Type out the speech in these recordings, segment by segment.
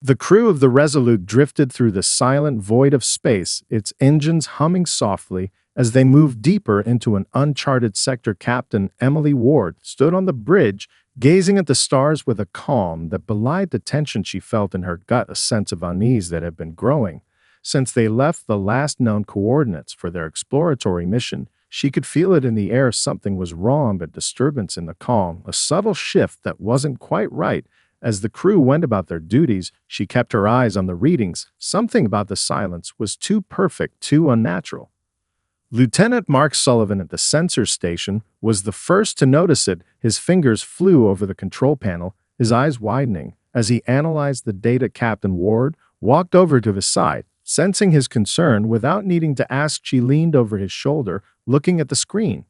The crew of the Resolute drifted through the silent void of space, its engines humming softly as they moved deeper into an uncharted sector. Captain Emily Ward stood on the bridge, gazing at the stars with a calm that belied the tension she felt in her gut, a sense of unease that had been growing. Since they left the last known coordinates for their exploratory mission, she could feel it in the air. Something was wrong, but disturbance in the calm, a subtle shift that wasn't quite right. As the crew went about their duties, she kept her eyes on the readings. Something about the silence was too perfect, too unnatural. Lieutenant Mark Sullivan at the sensor station was the first to notice it. His fingers flew over the control panel, his eyes widening. As he analyzed the data, Captain Ward walked over to his side. Sensing his concern without needing to ask, she leaned over his shoulder, looking at the screen.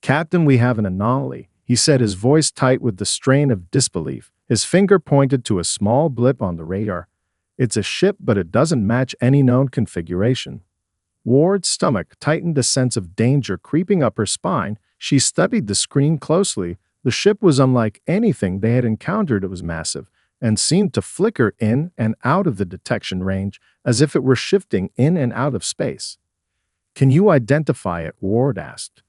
"Captain, we have an anomaly," he said, his voice tight with the strain of disbelief. His finger pointed to a small blip on the radar. "It's a ship, but it doesn't match any known configuration." Ward's stomach tightened, a sense of danger creeping up her spine. She studied the screen closely. The ship was unlike anything they had encountered. It was massive and seemed to flicker in and out of the detection range as if it were shifting in and out of space. "Can you identify it?" Ward asked.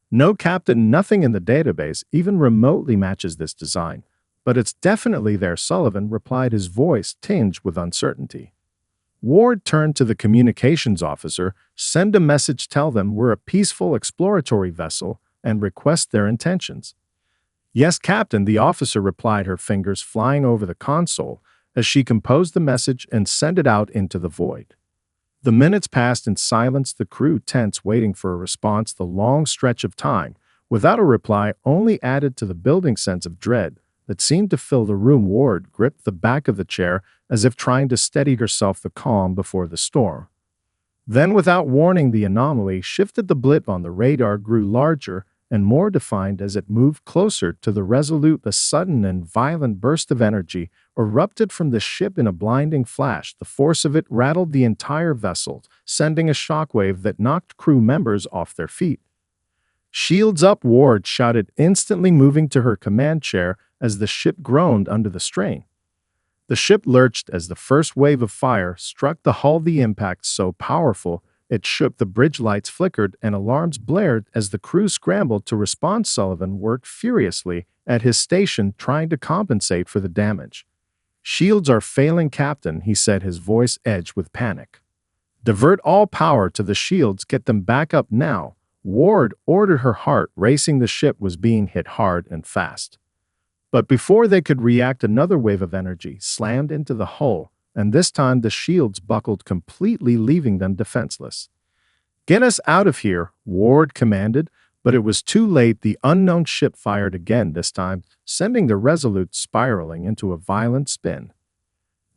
"No, Captain, nothing in the database even remotely matches this design. But it's definitely there," Sullivan replied, his voice tinged with uncertainty. Ward turned to the communications officer. "Send a message, tell them we're a peaceful exploratory vessel, and request their intentions." "Yes, Captain," the officer replied, her fingers flying over the console as she composed the message and sent it out into the void. The minutes passed in silence, the crew tense, waiting for a response. The long stretch of time without a reply only added to the building sense of dread that seemed to fill the room. Ward gripped the back of the chair as if trying to steady herself, the calm before the storm. Then, without warning, the anomaly shifted. The blip on the radar grew larger and more defined as it moved closer to the Resolute. A sudden and violent burst of energy erupted from the ship in a blinding flash. The force of it rattled the entire vessel, sending a shockwave that knocked crew members off their feet. "Shields up!" Ward shouted, instantly moving to her command chair as the ship groaned under the strain. The ship lurched as the first wave of fire struck the hull, the impact so powerful it shook. The bridge lights flickered and alarms blared as the crew scrambled to respond. Sullivan worked furiously at his station, trying to compensate for the damage. "Shields are failing, Captain," he said, his voice edged with panic. "Divert all power to the shields. Get them back up now." Ward ordered, her heart racing. The ship was being hit hard and fast. But before they could react, another wave of energy slammed into the hull, and this time the shields buckled completely, leaving them defenseless. "Get us out of here," Ward commanded, but it was too late. The unknown ship fired again, this time sending the Resolute spiraling into a violent spin.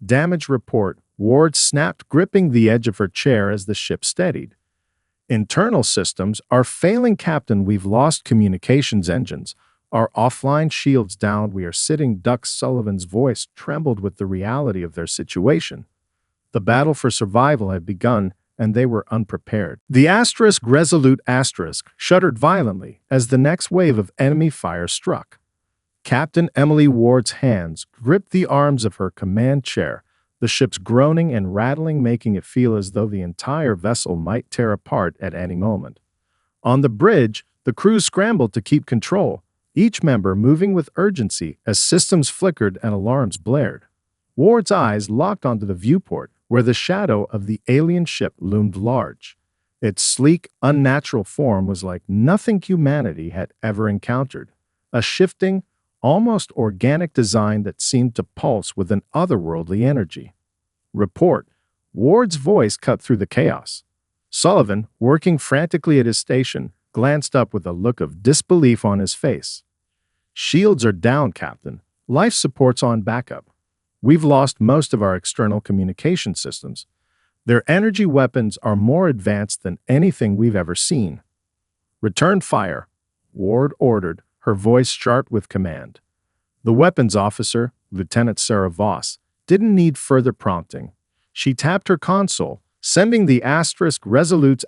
"Damage report," Ward snapped, gripping the edge of her chair as the ship steadied. "Internal systems are failing, Captain. We've lost communications engines. Our offline shields down. We are sitting ducks." Sullivan's voice trembled with the reality of their situation. The battle for survival had begun, and they were unprepared. The Resolute shuddered violently as the next wave of enemy fire struck. Captain Emily Ward's hands gripped the arms of her command chair, the ship's groaning and rattling making it feel as though the entire vessel might tear apart at any moment. On the bridge, the crew scrambled to keep control, each member moving with urgency as systems flickered and alarms blared. Ward's eyes locked onto the viewport, where the shadow of the alien ship loomed large. Its sleek, unnatural form was like nothing humanity had ever encountered, a shifting, almost organic design that seemed to pulse with an otherworldly energy. "Report." Ward's voice cut through the chaos. Sullivan, working frantically at his station, glanced up with a look of disbelief on his face. "Shields are down, Captain. Life support's on backup. We've lost most of our external communication systems. Their energy weapons are more advanced than anything we've ever seen." "Return fire," Ward ordered, her voice sharp with command. The weapons officer, Lieutenant Sarah Voss, didn't need further prompting. She tapped her console, sending the Resolute's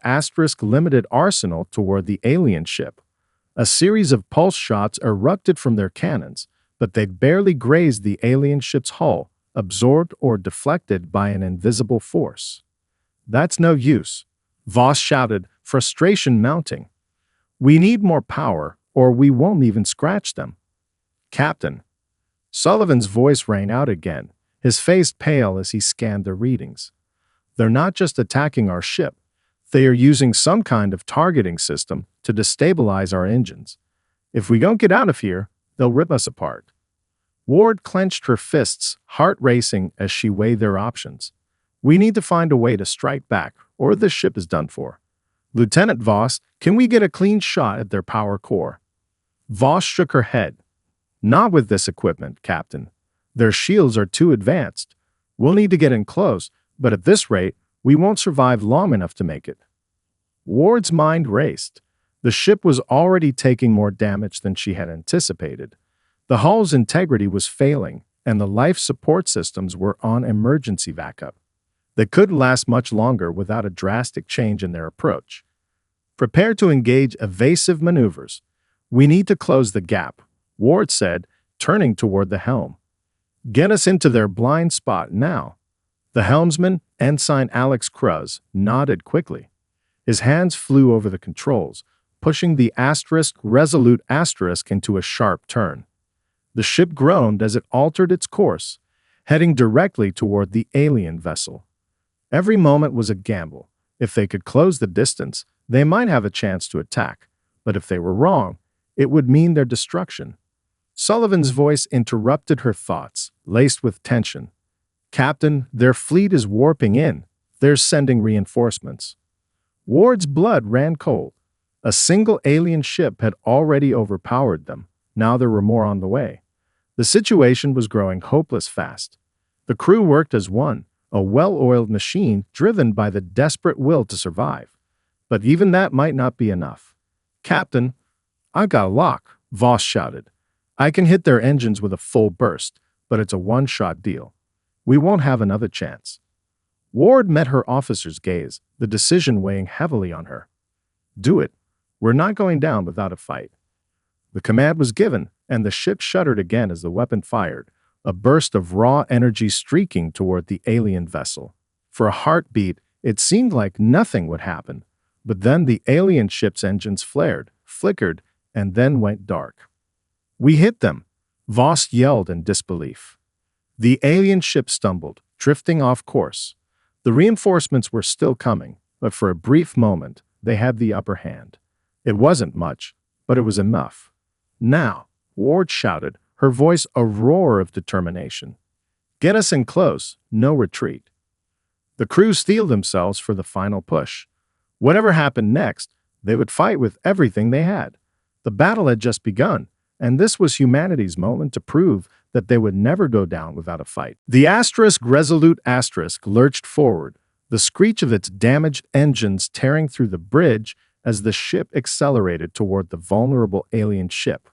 limited arsenal toward the alien ship. A series of pulse shots erupted from their cannons, but they'd barely grazed the alien ship's hull. absorbed or deflected by an invisible force. That's no use, Voss shouted, frustration mounting. We need more power, or we won't even scratch them. Captain. Sullivan's voice rang out again, his face pale as he scanned the readings. They're not just attacking our ship. They are using some kind of targeting system to destabilize our engines. If we don't get out of here, they'll rip us apart. Ward clenched her fists, heart racing as she weighed their options. We need to find a way to strike back, or this ship is done for. Lieutenant Voss, can we get a clean shot at their power core? Voss shook her head. Not with this equipment, Captain. Their shields are too advanced. We'll need to get in close, but at this rate, we won't survive long enough to make it. Ward's mind raced. The ship was already taking more damage than she had anticipated. The hull's integrity was failing, and the life support systems were on emergency backup. They couldn't last much longer without a drastic change in their approach. Prepare to engage evasive maneuvers. We need to close the gap, Ward said, turning toward the helm. Get us into their blind spot now. The helmsman, Ensign Alex Cruz, nodded quickly. His hands flew over the controls, pushing the Resolute into a sharp turn. The ship groaned as it altered its course, heading directly toward the alien vessel. Every moment was a gamble. If they could close the distance, they might have a chance to attack, but if they were wrong, it would mean their destruction. Sullivan's voice interrupted her thoughts, laced with tension. Captain, their fleet is warping in. They're sending reinforcements. Ward's blood ran cold. A single alien ship had already overpowered them. Now there were more on the way. The situation was growing hopeless fast. The crew worked as one, a well-oiled machine driven by the desperate will to survive. But even that might not be enough. Captain, I've got a lock, Voss shouted. I can hit their engines with a full burst, but it's a one-shot deal. We won't have another chance. Ward met her officer's gaze, the decision weighing heavily on her. Do it. We're not going down without a fight. The command was given, and the ship shuddered again as the weapon fired, a burst of raw energy streaking toward the alien vessel. For a heartbeat, it seemed like nothing would happen, but then the alien ship's engines flared, flickered, and then went dark. We hit them, Voss yelled in disbelief. The alien ship stumbled, drifting off course. The reinforcements were still coming, but for a brief moment, they had the upper hand. It wasn't much, but it was enough. Now, Ward shouted, her voice a roar of determination. Get us in close, no retreat. The crew steeled themselves for the final push. Whatever happened next, they would fight with everything they had. The battle had just begun, and this was humanity's moment to prove that they would never go down without a fight. The Resolute lurched forward, the screech of its damaged engines tearing through the bridge as the ship accelerated toward the vulnerable alien ship.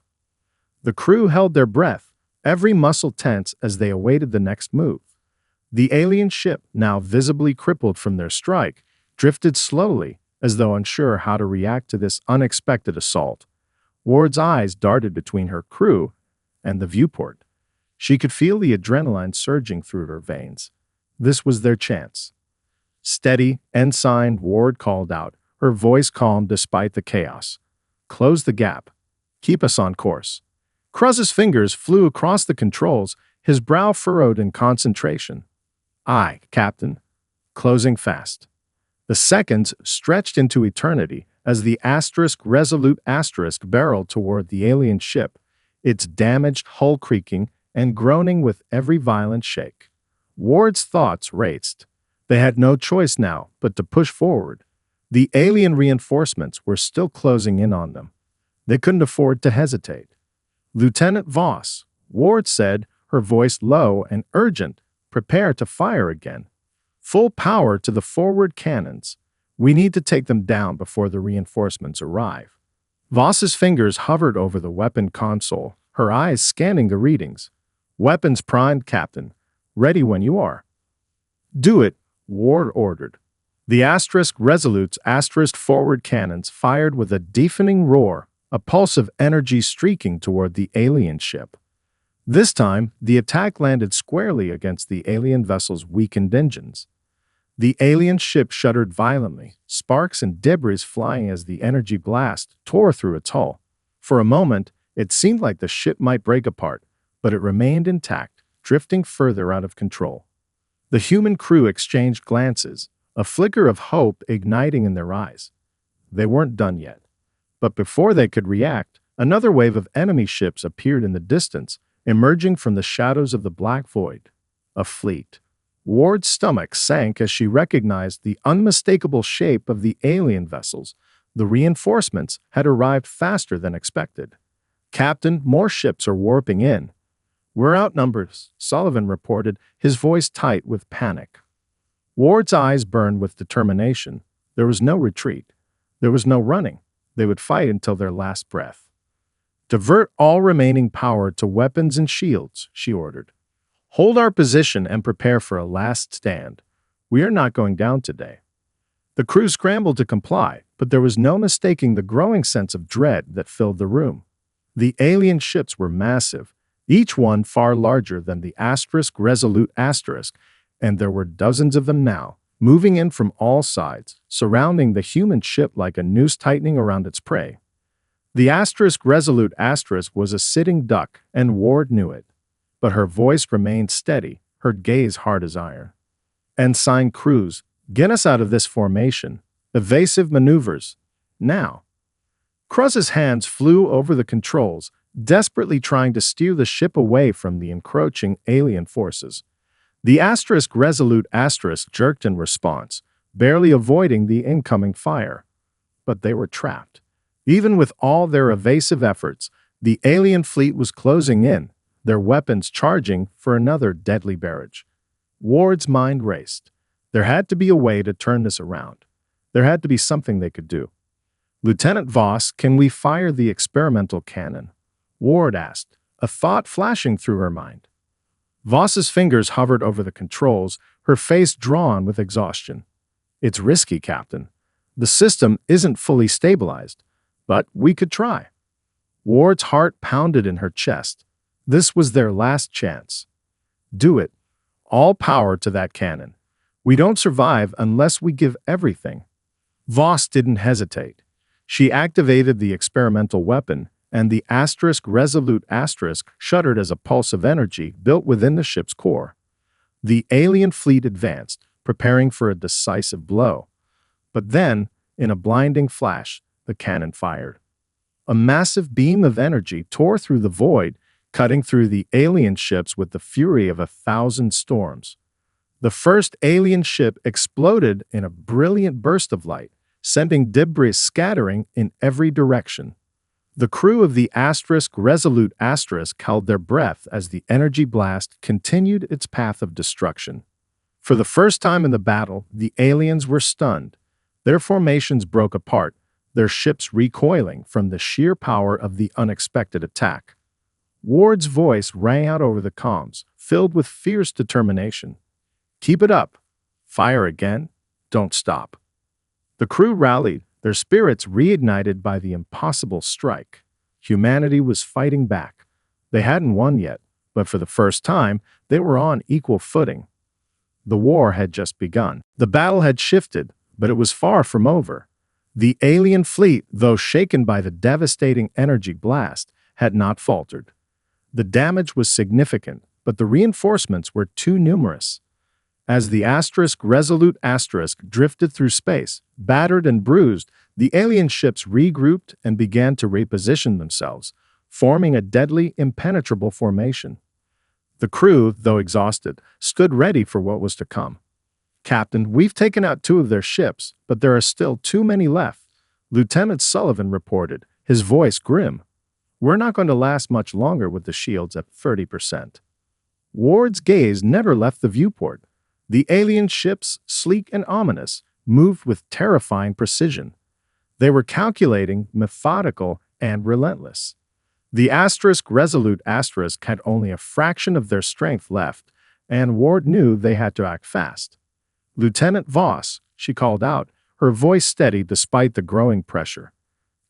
The crew held their breath, every muscle tense as they awaited the next move. The alien ship, now visibly crippled from their strike, drifted slowly, as though unsure how to react to this unexpected assault. Ward's eyes darted between her crew and the viewport. She could feel the adrenaline surging through her veins. This was their chance. Steady, Ensign, Ward called out, her voice calm despite the chaos. Close the gap. Keep us on course. Cruz's fingers flew across the controls, his brow furrowed in concentration. Aye, Captain. Closing fast. The seconds stretched into eternity as the Resolute barreled toward the alien ship, its damaged hull creaking and groaning with every violent shake. Ward's thoughts raced. They had no choice now but to push forward. The alien reinforcements were still closing in on them. They couldn't afford to hesitate. Lieutenant Voss, Ward said, her voice low and urgent, prepare to fire again. Full power to the forward cannons. We need to take them down before the reinforcements arrive. Voss's fingers hovered over the weapon console, her eyes scanning the readings. Weapons primed, Captain. Ready when you are. Do it, Ward ordered. The Resolute's forward cannons fired with a deafening roar, a pulse of energy streaking toward the alien ship. This time, the attack landed squarely against the alien vessel's weakened engines. The alien ship shuddered violently, sparks and debris flying as the energy blast tore through its hull. For a moment, it seemed like the ship might break apart, but it remained intact, drifting further out of control. The human crew exchanged glances, a flicker of hope igniting in their eyes. They weren't done yet. But before they could react, another wave of enemy ships appeared in the distance, emerging from the shadows of the black void. A fleet. Ward's stomach sank as she recognized the unmistakable shape of the alien vessels. The reinforcements had arrived faster than expected. "Captain, more ships are warping in." "We're outnumbered," Sullivan reported, his voice tight with panic. Ward's eyes burned with determination. There was no retreat. There was no running. They would fight until their last breath. "Divert all remaining power to weapons and shields," she ordered. "Hold our position and prepare for a last stand. We are not going down today." The crew scrambled to comply, but there was no mistaking the growing sense of dread that filled the room. The alien ships were massive, each one far larger than the Resolute Asterisk, and there were dozens of them now, moving in from all sides, surrounding the human ship like a noose tightening around its prey. The Resolute Asterisk was a sitting duck, and Ward knew it. But her voice remained steady, her gaze hard as iron. "Ensign Cruz, get us out of this formation. Evasive maneuvers. Now." Cruz's hands flew over the controls, desperately trying to steer the ship away from the encroaching alien forces. The Resolute Asterisk jerked in response, barely avoiding the incoming fire. But they were trapped. Even with all their evasive efforts, the alien fleet was closing in, their weapons charging for another deadly barrage. Ward's mind raced. There had to be a way to turn this around. There had to be something they could do. "Lieutenant Voss, can we fire the experimental cannon?" Ward asked, a thought flashing through her mind. Voss's fingers hovered over the controls, her face drawn with exhaustion. "It's risky, Captain. The system isn't fully stabilized, but we could try." Ward's heart pounded in her chest. This was their last chance. "Do it. All power to that cannon. We don't survive unless we give everything." Voss didn't hesitate. She activated the experimental weapon, and the Resolute Asterisk shuddered as a pulse of energy built within the ship's core. The alien fleet advanced, preparing for a decisive blow. But then, in a blinding flash, the cannon fired. A massive beam of energy tore through the void, cutting through the alien ships with the fury of 1,000 storms. The first alien ship exploded in a brilliant burst of light, sending debris scattering in every direction. The crew of the Resolute Asterisk held their breath as the energy blast continued its path of destruction. For the first time in the battle, the aliens were stunned. Their formations broke apart, their ships recoiling from the sheer power of the unexpected attack. Ward's voice rang out over the comms, filled with fierce determination. "Keep it up. Fire again. Don't stop." The crew rallied, their spirits reignited by the impossible strike. Humanity was fighting back. They hadn't won yet, but for the first time, they were on equal footing. The war had just begun. The battle had shifted, but it was far from over. The alien fleet, though shaken by the devastating energy blast, had not faltered. The damage was significant, but the reinforcements were too numerous. As the Resolute Asterisk drifted through space, battered and bruised, the alien ships regrouped and began to reposition themselves, forming a deadly, impenetrable formation. The crew, though exhausted, stood ready for what was to come. "Captain, we've taken out 2 of their ships, but there are still too many left," Lieutenant Sullivan reported, his voice grim. "We're not going to last much longer with the shields at 30%. Ward's gaze never left the viewport. The alien ships, sleek and ominous, moved with terrifying precision. They were calculating, methodical, and relentless. The Resolute Asterisk had only a fraction of their strength left, and Ward knew they had to act fast. "Lieutenant Voss," she called out, her voice steady despite the growing pressure.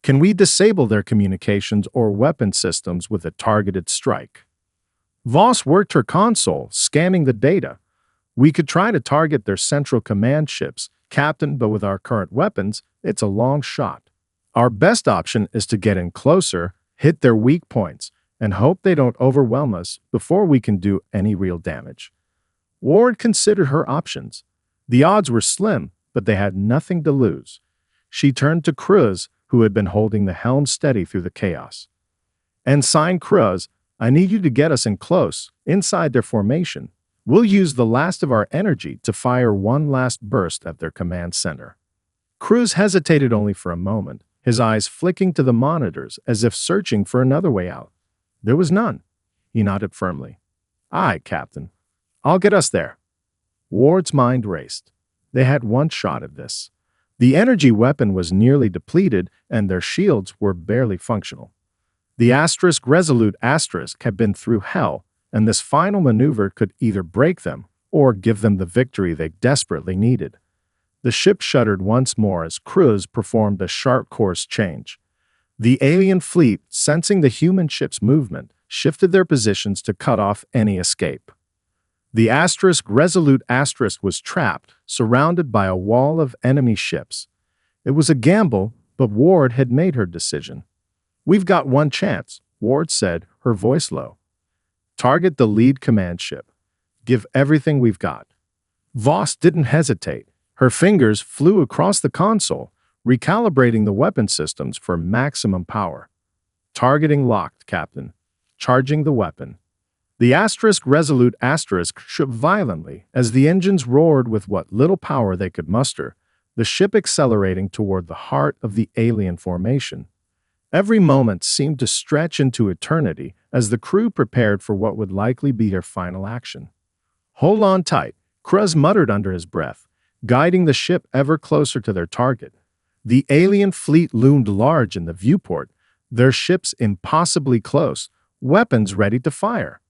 "Can we disable their communications or weapon systems with a targeted strike?" Voss worked her console, scanning the data. We could try to target their central command ships, Captain, but with our current weapons, it's a long shot. Our best option is to get in closer, hit their weak points, and hope they don't overwhelm us before we can do any real damage. Ward considered her options. The odds were slim, but they had nothing to lose. She turned to Cruz, who had been holding the helm steady through the chaos. "Ensign Cruz, I need you to get us in close, inside their formation. We'll use the last of our energy to fire one last burst at their command center." Cruz hesitated only for a moment, his eyes flicking to the monitors as if searching for another way out. There was none. He nodded firmly. "Aye, Captain. I'll get us there." Ward's mind raced. They had one shot at this. The energy weapon was nearly depleted, and their shields were barely functional. The Resolute Asterisk had been through hell, and this final maneuver could either break them or give them the victory they desperately needed. The ship shuddered once more as Cruz performed a sharp course change. The alien fleet, sensing the human ship's movement, shifted their positions to cut off any escape. The Resolute Asterisk was trapped, surrounded by a wall of enemy ships. It was a gamble, but Ward had made her decision. "We've got one chance," Ward said, her voice low. "Target the lead command ship. Give everything we've got." Voss didn't hesitate. Her fingers flew across the console, recalibrating the weapon systems for maximum power. "Targeting locked, Captain. Charging the weapon." The Resolute Asterisk shook violently as the engines roared with what little power they could muster, the ship accelerating toward the heart of the alien formation. Every moment seemed to stretch into eternity as the crew prepared for what would likely be their final action. "Hold on tight," Cruz muttered under his breath, guiding the ship ever closer to their target. The alien fleet loomed large in the viewport, their ships impossibly close, weapons ready to fire.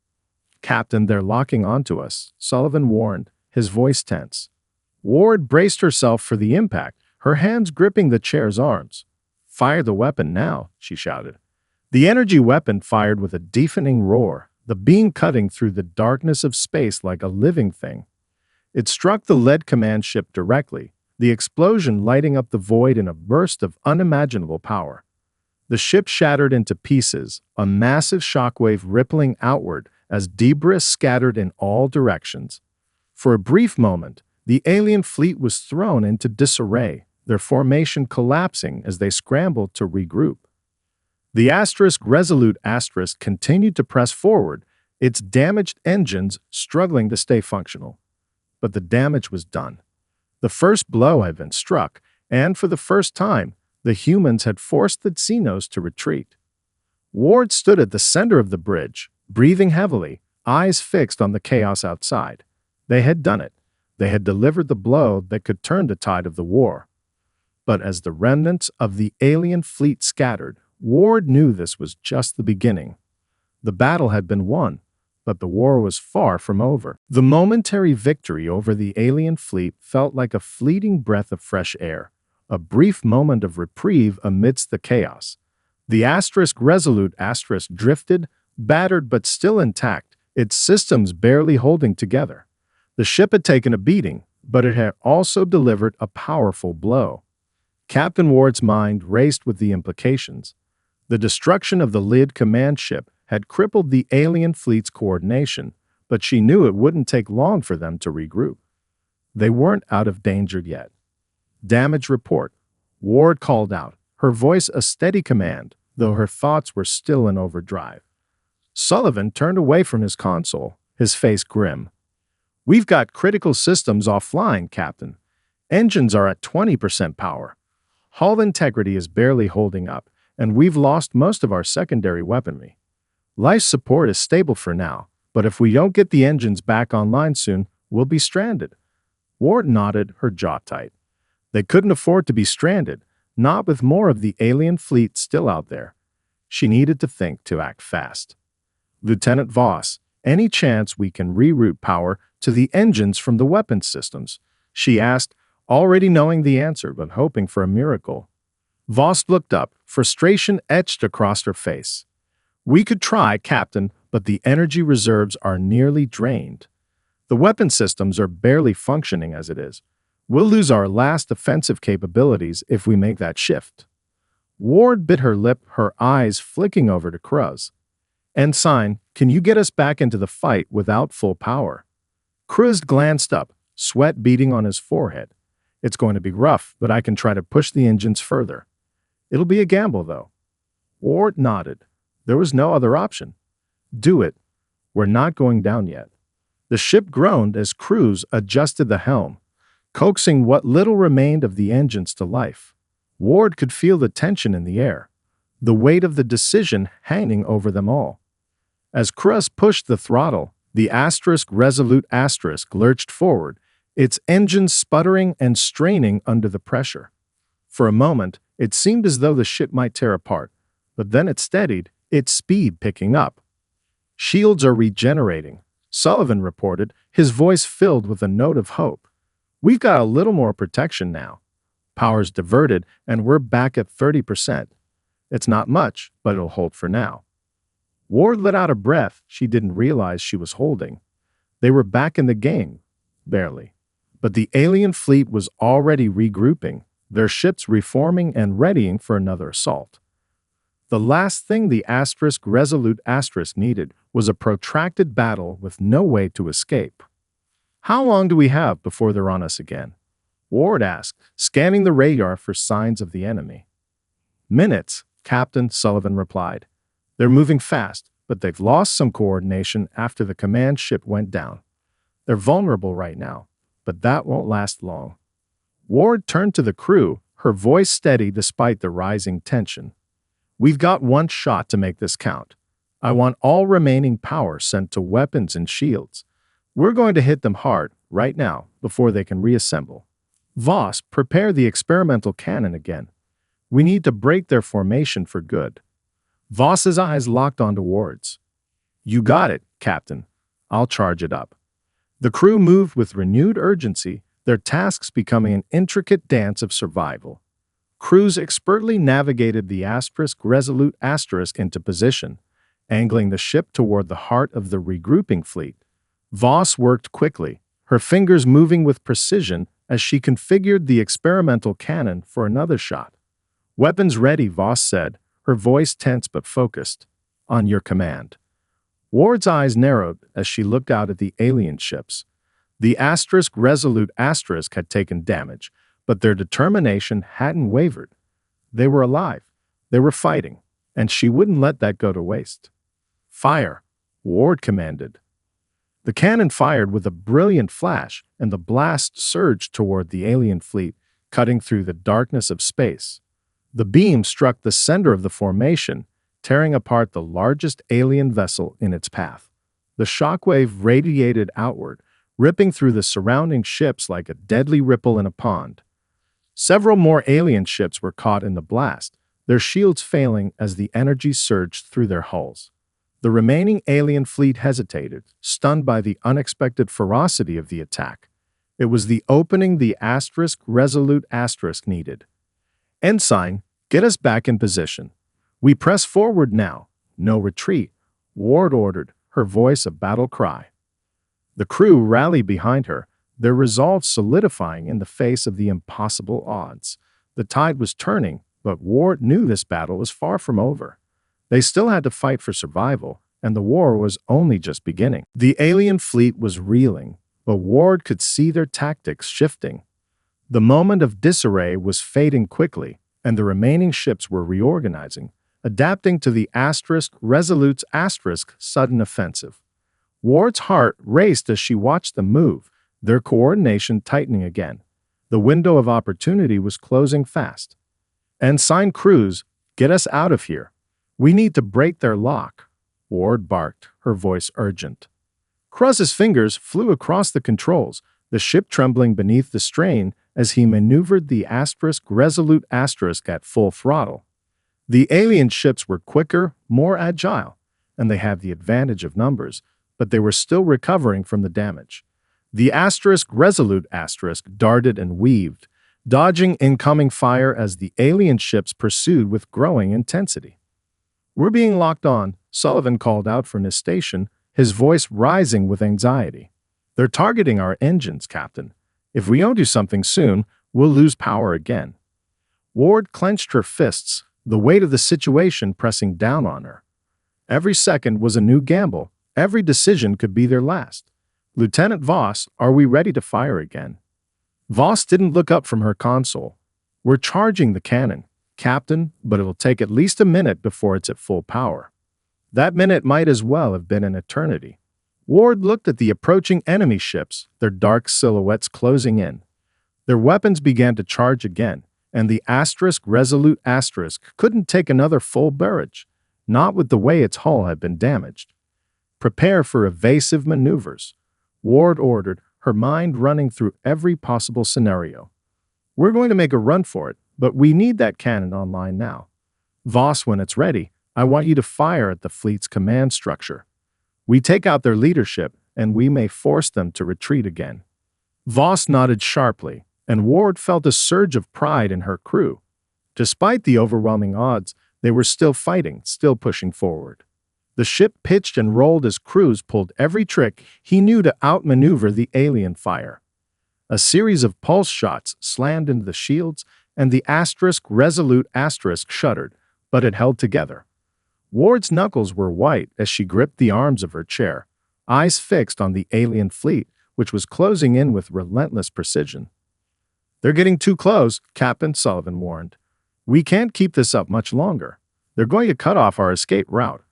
"Captain, they're locking onto us," Sullivan warned, his voice tense. Ward braced herself for the impact, her hands gripping the chair's arms. "Fire the weapon now," she shouted. The energy weapon fired with a deafening roar, the beam cutting through the darkness of space like a living thing. It struck the lead command ship directly, the explosion lighting up the void in a burst of unimaginable power. The ship shattered into pieces, a massive shockwave rippling outward as debris scattered in all directions. For a brief moment, the alien fleet was thrown into disarray, their formation collapsing as they scrambled to regroup. The Resolute Asterisk continued to press forward, its damaged engines struggling to stay functional. But the damage was done. The first blow had been struck, and for the first time, the humans had forced the Xenos to retreat. Ward stood at the center of the bridge, breathing heavily, eyes fixed on the chaos outside. They had done it. They had delivered the blow that could turn the tide of the war. But as the remnants of the alien fleet scattered, Ward knew this was just the beginning. The battle had been won, but the war was far from over. The momentary victory over the alien fleet felt like a fleeting breath of fresh air, a brief moment of reprieve amidst the chaos. The Resolute Asterisk drifted, battered but still intact, its systems barely holding together. The ship had taken a beating, but it had also delivered a powerful blow. Captain Ward's mind raced with the implications. The destruction of the lead command ship had crippled the alien fleet's coordination, but she knew it wouldn't take long for them to regroup. They weren't out of danger yet. "Damage report," Ward called out, her voice a steady command, though her thoughts were still in overdrive. Sullivan turned away from his console, his face grim. "We've got critical systems offline, Captain. Engines are at 20% power. Hull integrity is barely holding up, and we've lost most of our secondary weaponry. Life support is stable for now, but if we don't get the engines back online soon, we'll be stranded." Ward nodded, her jaw tight. They couldn't afford to be stranded, not with more of the alien fleet still out there. She needed to think to act fast. "Lieutenant Voss, any chance we can reroute power to the engines from the weapons systems?" she asked, already knowing the answer but hoping for a miracle. Voss looked up, frustration etched across her face. "We could try, Captain, but the energy reserves are nearly drained. The weapon systems are barely functioning as it is. We'll lose our last offensive capabilities if we make that shift. Ward bit her lip, her eyes flicking over to Cruz. Ensign, can you get us back into the fight without full power? Cruz glanced up, sweat beading on his forehead. It's going to be rough, but I can try to push the engines further. It'll be a gamble, though. Ward nodded. There was no other option. Do it. We're not going down yet. The ship groaned as Cruz adjusted the helm, coaxing what little remained of the engines to life. Ward could feel the tension in the air, the weight of the decision hanging over them all. As Cruz pushed the throttle, the Resolute lurched forward, its engines sputtering and straining under the pressure. For a moment, it seemed as though the ship might tear apart, but then it steadied, its speed picking up. Shields are regenerating, Sullivan reported, his voice filled with a note of hope. We've got a little more protection now. Power's diverted, and we're back at 30%. It's not much, but it'll hold for now. Ward let out a breath she didn't realize she was holding. They were back in the game, barely. But the alien fleet was already regrouping, their ships reforming and readying for another assault. The last thing the Resolute needed was a protracted battle with no way to escape. How long do we have before they're on us again? Ward asked, scanning the radar for signs of the enemy. Minutes, Captain Sullivan replied. They're moving fast, but they've lost some coordination after the command ship went down. They're vulnerable right now, but that won't last long. Ward turned to the crew, her voice steady despite the rising tension. We've got one shot to make this count. I want all remaining power sent to weapons and shields. We're going to hit them hard, right now, before they can reassemble. Voss, prepare the experimental cannon again. We need to break their formation for good. Voss's eyes locked onto Ward's. You got it, Captain. I'll charge it up. The crew moved with renewed urgency, their tasks becoming an intricate dance of survival. Cruz expertly navigated the Resolute into position, angling the ship toward the heart of the regrouping fleet. Voss worked quickly, her fingers moving with precision as she configured the experimental cannon for another shot. Weapons ready, Voss said, her voice tense but focused. On your command. Ward's eyes narrowed as she looked out at the alien ships. The Resolute had taken damage, but their determination hadn't wavered. They were alive, they were fighting, and she wouldn't let that go to waste. Fire, Ward commanded. The cannon fired with a brilliant flash, and the blast surged toward the alien fleet, cutting through the darkness of space. The beam struck the center of the formation, tearing apart the largest alien vessel in its path. The shockwave radiated outward, ripping through the surrounding ships like a deadly ripple in a pond. Several more alien ships were caught in the blast, their shields failing as the energy surged through their hulls. The remaining alien fleet hesitated, stunned by the unexpected ferocity of the attack. It was the opening the Resolute needed. Ensign, get us back in position. We press forward now, no retreat, Ward ordered, her voice a battle cry. The crew rallied behind her, their resolve solidifying in the face of the impossible odds. The tide was turning, but Ward knew this battle was far from over. They still had to fight for survival, and the war was only just beginning. The alien fleet was reeling, but Ward could see their tactics shifting. The moment of disarray was fading quickly, and the remaining ships were reorganizing, adapting to the Resolute's sudden offensive. Ward's heart raced as she watched them move, their coordination tightening again. The window of opportunity was closing fast. Ensign Cruz, get us out of here. We need to break their lock, Ward barked, her voice urgent. Cruz's fingers flew across the controls, the ship trembling beneath the strain as he maneuvered the Resolute at full throttle. The alien ships were quicker, more agile, and they had the advantage of numbers, but they were still recovering from the damage. The Resolute darted and weaved, dodging incoming fire as the alien ships pursued with growing intensity. "We're being locked on," Sullivan called out from his station, his voice rising with anxiety. "They're targeting our engines, Captain. If we don't do something soon, we'll lose power again." Ward clenched her fists, the weight of the situation pressing down on her. Every second was a new gamble. Every decision could be their last. "Lieutenant Voss, are we ready to fire again?" Voss didn't look up from her console. "We're charging the cannon, Captain, but it'll take at least a minute before it's at full power." That minute might as well have been an eternity. Ward looked at the approaching enemy ships, their dark silhouettes closing in. Their weapons began to charge again, and the Resolute couldn't take another full barrage, not with the way its hull had been damaged. "Prepare for evasive maneuvers," Ward ordered, her mind running through every possible scenario. "We're going to make a run for it, but we need that cannon online now. Voss, when it's ready, I want you to fire at the fleet's command structure. We take out their leadership, and we may force them to retreat again." Voss nodded sharply, and Ward felt a surge of pride in her crew. Despite the overwhelming odds, they were still fighting, still pushing forward. The ship pitched and rolled as crews pulled every trick he knew to outmaneuver the alien fire. A series of pulse shots slammed into the shields, and the Resolute shuddered, but it held together. Ward's knuckles were white as she gripped the arms of her chair, eyes fixed on the alien fleet, which was closing in with relentless precision. "They're getting too close," Captain Sullivan warned. "We can't keep this up much longer. They're going to cut off our escape route."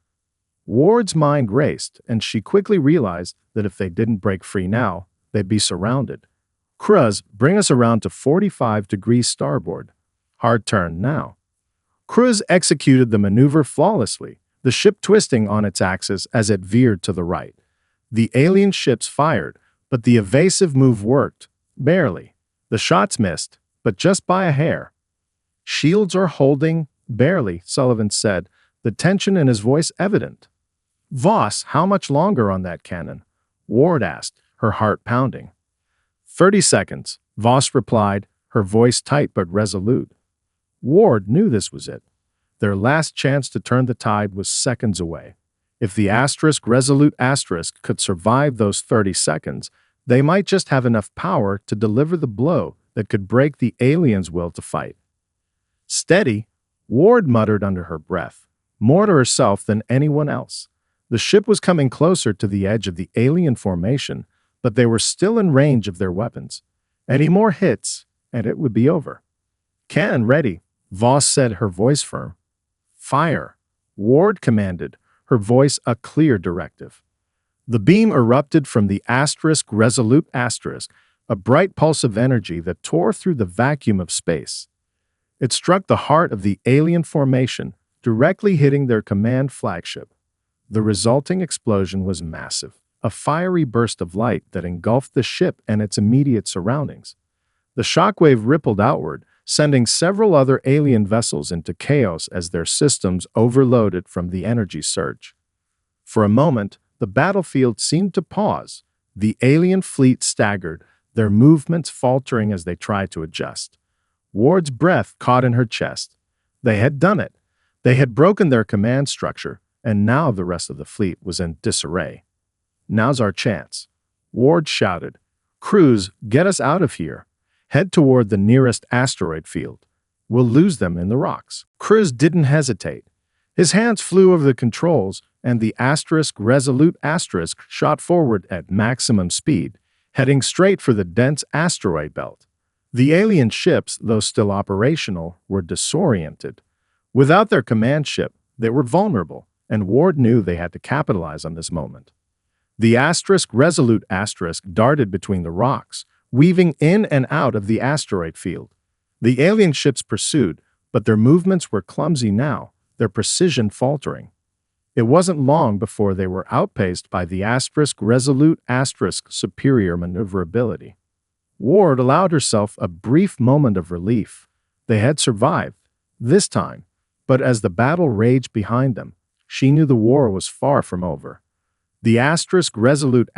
Ward's mind raced, and she quickly realized that if they didn't break free now, they'd be surrounded. "Cruz, bring us around to 45 degrees starboard. Hard turn now." Cruz executed the maneuver flawlessly, the ship twisting on its axis as it veered to the right. The alien ships fired, but the evasive move worked. Barely. The shots missed, but just by a hair. "Shields are holding," barely, Sullivan said, the tension in his voice evident. "Voss, how much longer on that cannon?" Ward asked, her heart pounding. 30 seconds, Voss replied, her voice tight but resolute. Ward knew this was it. Their last chance to turn the tide was seconds away. If the Resolute could survive those 30 seconds, they might just have enough power to deliver the blow that could break the aliens' will to fight. "Steady," Ward muttered under her breath, more to herself than anyone else. The ship was coming closer to the edge of the alien formation, but they were still in range of their weapons. Any more hits, and it would be over. "Cannon ready," Voss said, her voice firm. "Fire," Ward commanded, her voice a clear directive. The beam erupted from the Resolute, a bright pulse of energy that tore through the vacuum of space. It struck the heart of the alien formation, directly hitting their command flagship. The resulting explosion was massive, a fiery burst of light that engulfed the ship and its immediate surroundings. The shockwave rippled outward, sending several other alien vessels into chaos as their systems overloaded from the energy surge. For a moment, the battlefield seemed to pause. The alien fleet staggered, their movements faltering as they tried to adjust. Ward's breath caught in her chest. They had done it. They had broken their command structure, and now the rest of the fleet was in disarray. "Now's our chance," Ward shouted. "Cruz, get us out of here. Head toward the nearest asteroid field. We'll lose them in the rocks." Cruz didn't hesitate. His hands flew over the controls, and the Resolute shot forward at maximum speed, heading straight for the dense asteroid belt. The alien ships, though still operational, were disoriented. Without their command ship, they were vulnerable, and Ward knew they had to capitalize on this moment. The Resolute darted between the rocks, weaving in and out of the asteroid field. The alien ships pursued, but their movements were clumsy now, their precision faltering. It wasn't long before they were outpaced by the Resolute superior maneuverability. Ward allowed herself a brief moment of relief. They had survived, this time, but as the battle raged behind them, she knew the war was far from over. The Resolute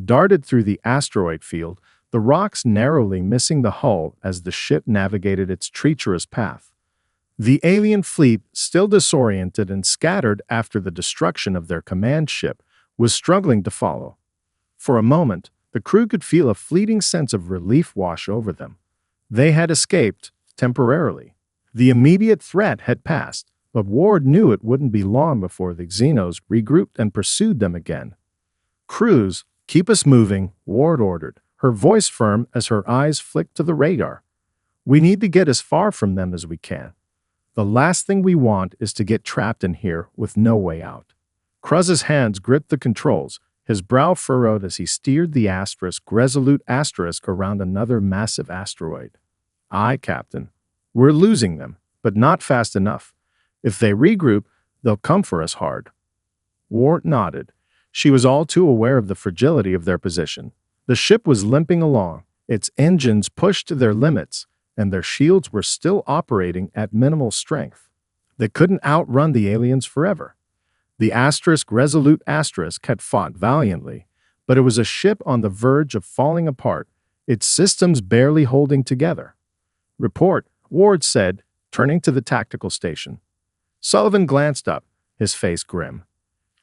darted through the asteroid field, the rocks narrowly missing the hull as the ship navigated its treacherous path. The alien fleet, still disoriented and scattered after the destruction of their command ship, was struggling to follow. For a moment, the crew could feel a fleeting sense of relief wash over them. They had escaped, temporarily. The immediate threat had passed, but Ward knew it wouldn't be long before the Xenos regrouped and pursued them again. "Crews, keep us moving," Ward ordered, her voice firm as her eyes flicked to the radar. "We need to get as far from them as we can. The last thing we want is to get trapped in here with no way out." Kruz's hands gripped the controls, his brow furrowed as he steered the resolute asterisk around another massive asteroid. "Aye, Captain. We're losing them, but not fast enough. If they regroup, they'll come for us hard." Ward nodded. She was all too aware of the fragility of their position. The ship was limping along, its engines pushed to their limits, and their shields were still operating at minimal strength. They couldn't outrun the aliens forever. The resolute asterisk had fought valiantly, but it was a ship on the verge of falling apart, its systems barely holding together. "Report," Ward said, turning to the tactical station. Sullivan glanced up, his face grim.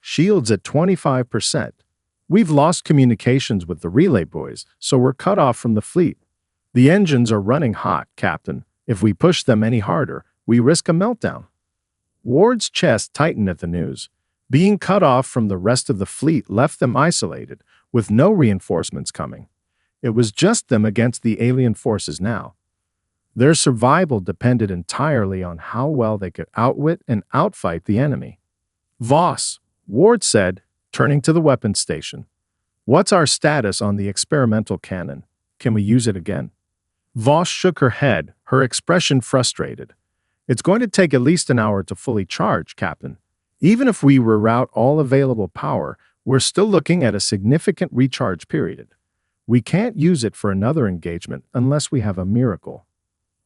"Shields at 25%. We've lost communications with the relay boys, so we're cut off from the fleet. The engines are running hot, Captain. If we push them any harder, we risk a meltdown." Ward's chest tightened at the news. Being cut off from the rest of the fleet left them isolated, with no reinforcements coming. It was just them against the alien forces now. Their survival depended entirely on how well they could outwit and outfight the enemy. "Voss," Ward said, turning to the weapons station. "What's our status on the experimental cannon? Can we use it again?" Voss shook her head, her expression frustrated. "It's going to take at least an hour to fully charge, Captain. Even if we reroute all available power, we're still looking at a significant recharge period. We can't use it for another engagement unless we have a miracle."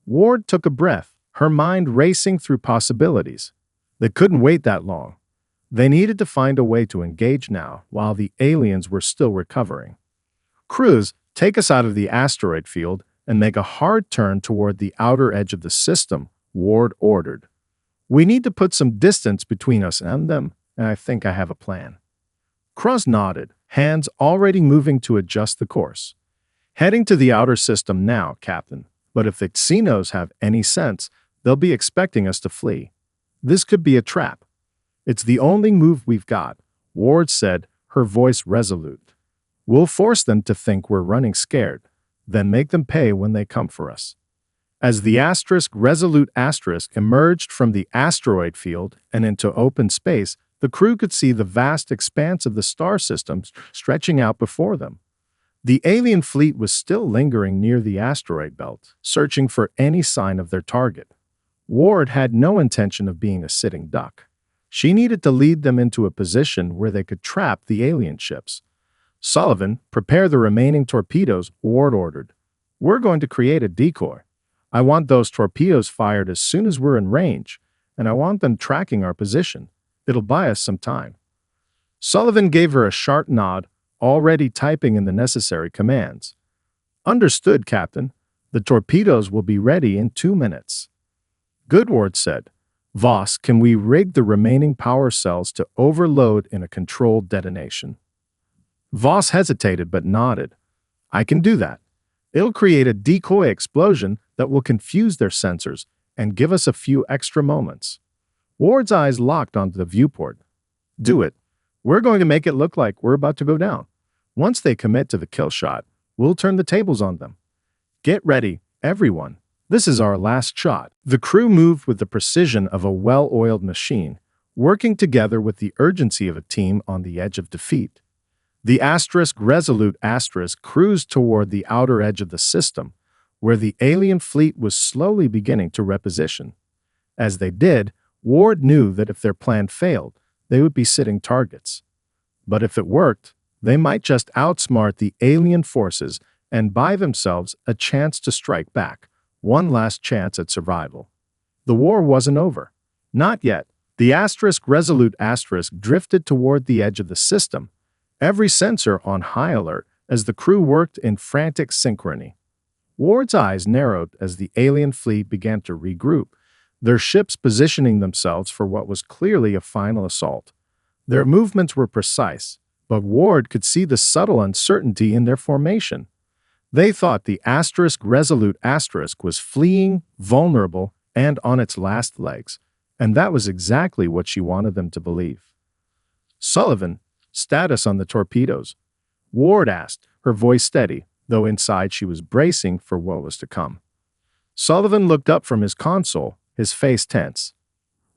Ward took a breath, her mind racing through possibilities. They couldn't wait that long. They needed to find a way to engage now while the aliens were still recovering. "Crews, take us out of the asteroid field and make a hard turn toward the outer edge of the system," Ward ordered. "We need to put some distance between us and them, and I think I have a plan." Kruz nodded, hands already moving to adjust the course. "Heading to the outer system now, Captain, but if the Xenos have any sense, they'll be expecting us to flee. This could be a trap." "It's the only move we've got," Ward said, her voice resolute. "We'll force them to think we're running scared, then make them pay when they come for us." As the resolute asterisk emerged from the asteroid field and into open space, the crew could see the vast expanse of the star system stretching out before them. The alien fleet was still lingering near the asteroid belt, searching for any sign of their target. Ward had no intention of being a sitting duck. She needed to lead them into a position where they could trap the alien ships. "Sullivan, prepare the remaining torpedoes," Ward ordered. "We're going to create a decoy. I want those torpedoes fired as soon as we're in range, and I want them tracking our position. It'll buy us some time." Sullivan gave her a sharp nod, already typing in the necessary commands. "Understood, Captain. The torpedoes will be ready in 2 minutes." "Good," Ward said. "Voss, can we rig the remaining power cells to overload in a controlled detonation?" Voss hesitated but nodded. "I can do that. It'll create a decoy explosion that will confuse their sensors and give us a few extra moments." Ward's eyes locked onto the viewport. "Do it. We're going to make it look like we're about to go down. Once they commit to the kill shot, we'll turn the tables on them. Get ready, everyone. This is our last shot." The crew moved with the precision of a well-oiled machine, working together with the urgency of a team on the edge of defeat. The resolute asterisk cruised toward the outer edge of the system, where the alien fleet was slowly beginning to reposition. As they did, Ward knew that if their plan failed, they would be sitting targets. But if it worked, they might just outsmart the alien forces and buy themselves a chance to strike back, one last chance at survival. The war wasn't over. Not yet. The resolute asterisk drifted toward the edge of the system, every sensor on high alert as the crew worked in frantic synchrony. Ward's eyes narrowed as the alien fleet began to regroup, their ships positioning themselves for what was clearly a final assault. Their movements were precise, but Ward could see the subtle uncertainty in their formation. They thought the Resolute was fleeing, vulnerable, and on its last legs, and that was exactly what she wanted them to believe. "Sullivan, status on the torpedoes?" Ward asked, her voice steady, though inside she was bracing for what was to come. Sullivan looked up from his console, his face tense.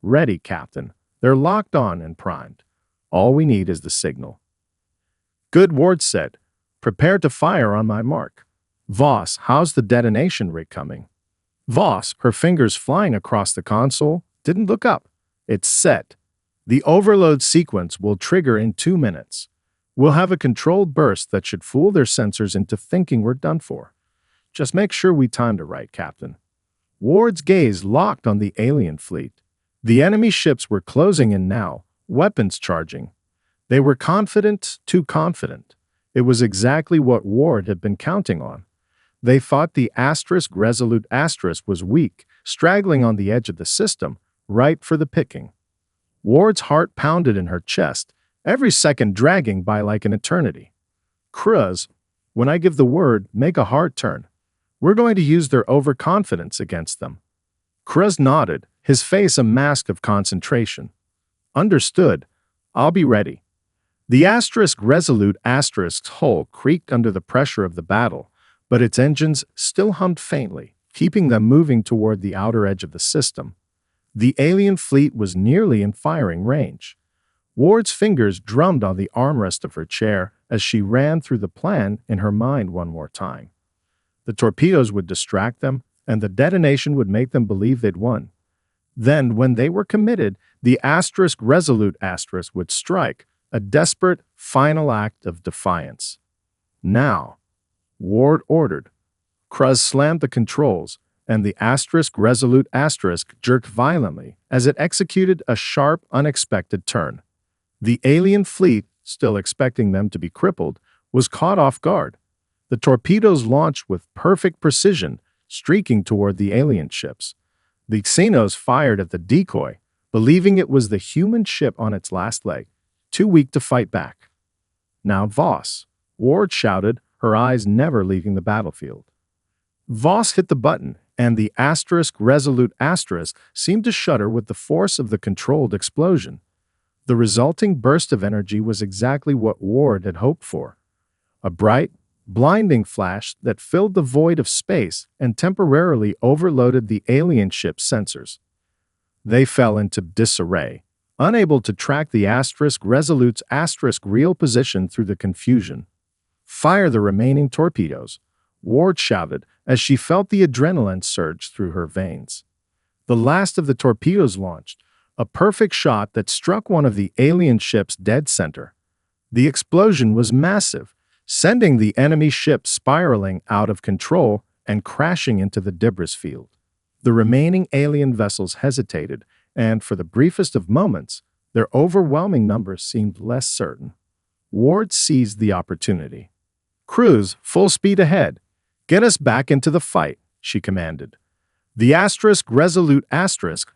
"Ready, Captain. They're locked on and primed. All we need is the signal." "Good," Ward said. "Prepare to fire on my mark." "Voss, how's the detonation rig coming?" Voss, her fingers flying across the console, didn't look up. "It's set. The overload sequence will trigger in 2 minutes. We'll have a controlled burst that should fool their sensors into thinking we're done for. Just make sure we timed it right, Captain." Ward's gaze locked on the alien fleet. The enemy ships were closing in now, weapons charging. They were confident, too confident. It was exactly what Ward had been counting on. They thought the Resolute was weak, straggling on the edge of the system, ripe for the picking. Ward's heart pounded in her chest, every second dragging by like an eternity. "Cruz, when I give the word, make a hard turn. We're going to use their overconfidence against them." Cruz nodded, his face a mask of concentration. "Understood. I'll be ready." The Resolute hull creaked under the pressure of the battle, but its engines still hummed faintly, keeping them moving toward the outer edge of the system. The alien fleet was nearly in firing range. Ward's fingers drummed on the armrest of her chair as she ran through the plan in her mind one more time. The torpedoes would distract them, and the detonation would make them believe they'd won. Then, when they were committed, the Resolute would strike, a desperate, final act of defiance. "Now," Ward ordered. Cruz slammed the controls, and the Resolute jerked violently as it executed a sharp, unexpected turn. The alien fleet, still expecting them to be crippled, was caught off guard. The torpedoes launched with perfect precision, streaking toward the alien ships. The Xenos fired at the decoy, believing it was the human ship on its last leg, too weak to fight back. "Now, Voss," Ward shouted, her eyes never leaving the battlefield. Voss hit the button, and the Resolute seemed to shudder with the force of the controlled explosion. The resulting burst of energy was exactly what Ward had hoped for. A bright, blinding flash that filled the void of space and temporarily overloaded the alien ship's sensors. They fell into disarray, unable to track the Resolute's real position through the confusion. "Fire the remaining torpedoes," Ward shouted as she felt the adrenaline surge through her veins. The last of the torpedoes launched, a perfect shot that struck one of the alien ship's dead center. The explosion was massive, sending the enemy ship spiraling out of control and crashing into the debris field. The remaining alien vessels hesitated, and for the briefest of moments, their overwhelming numbers seemed less certain. Ward seized the opportunity. "Cruz, full speed ahead. Get us back into the fight," she commanded. The Resolute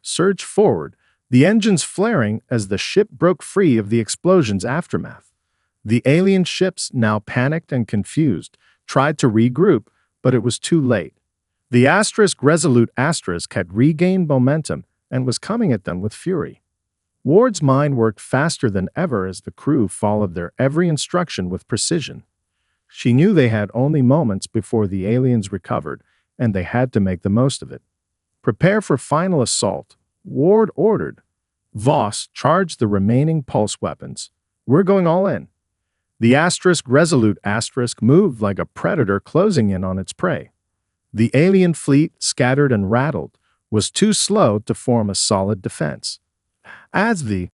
surged forward, the engines flaring as the ship broke free of the explosion's aftermath. The alien ships, now panicked and confused, tried to regroup, but it was too late. The Resolute had regained momentum and was coming at them with fury. Ward's mind worked faster than ever as the crew followed their every instruction with precision. She knew they had only moments before the aliens recovered, and they had to make the most of it. "Prepare for final assault," Ward ordered. "Voss, charge the remaining pulse weapons. We're going all in." The Resolute moved like a predator closing in on its prey. The alien fleet, scattered and rattled, was too slow to form a solid defense. As the